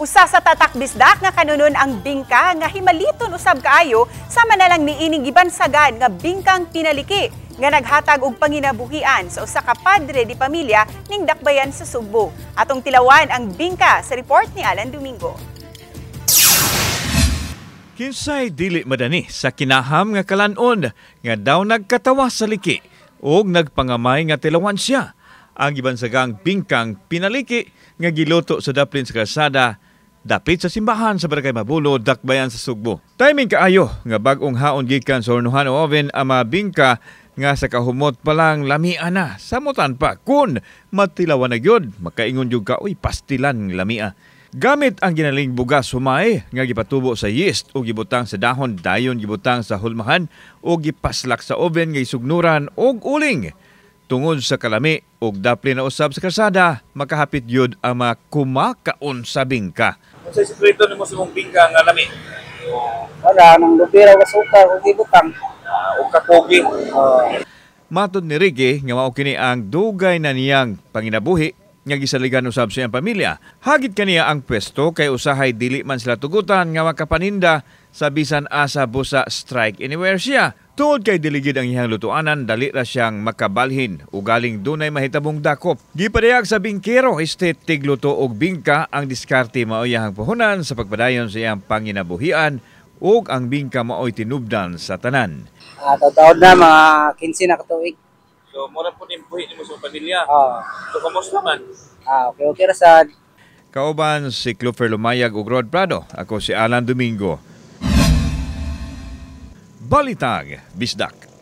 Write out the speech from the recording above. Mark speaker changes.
Speaker 1: Usa sa tatak bisdak nga kanunon ang bingka nga himaliton usab kaayo sama na lang niining gibansagan nga bingkang pinaliki nga naghatag og panginabuhian sa usa ka padre di pamilya ning dakbayan sa Sugbo. Atong tilawan ang bingka sa report ni Alan Domingo.
Speaker 2: Kinsay dili madani sa kinaham nga kalanon nga daw nagkatawa sa liki ug nagpangamay nga tilawan siya. Ang gibansagang bingkang pinaliki nga giluto sa daplin sa kalsada dapit sa simbahan sa Barangay Mabulo, dakbayan sa Sugbo. Timing kaayo nga bag-ong haon gikan sa hornuhan o oven ang mga bingka nga sa kahumot pa lang lamia na. Samutan pa kun matilawan na gyud makaingon jud ka uy pastilan lamia. Gamit ang ginaling bugas humay nga gipatubo sa yeast o gibutang sa dahon dayon gibutang sa hulmahan o gipaslak sa oven nga isugnuran og uling. Tungod sa kalami og daplin na usab sa kalsada, makahapit yun ang mga kumakaon sa bingka.
Speaker 3: Sa sikreto nimo sa mong bingka nga lami?
Speaker 4: Wala, nang lubira ka suka, kung ibutang.
Speaker 3: O kapogi?
Speaker 2: Matod ni Ricky nga mao kini ang dugay na niyang panginabuhi nga gisaligan usab sa iyang pamilya. Hagit kaniya ang pwesto kay usahay dili man sila tugutan nga makapaninda sa bisan asa busa strike anywhere siya. Tungod kay diligid ang iyang lutuanan, dali ra siyang makabalhin ugaling dunay mahitabong dakop. Gipadayag sa bingkero estate tigluto og bingka ang diskarte mao iyang puhunan sa pagpadayon sa iyang panginabuhian ug ang bingka mao'y tinubdan sa tanan.
Speaker 4: Taon na, mga 15 na katuig.
Speaker 3: So, mura po din buhi nimo sa pamilya.
Speaker 4: Oo.
Speaker 3: So, kamusta man?
Speaker 4: Okay rasad.
Speaker 2: Kauban si Clover Lumayag ug Rod Prado. Ako si Alan Domingo. Balitang Bisdak.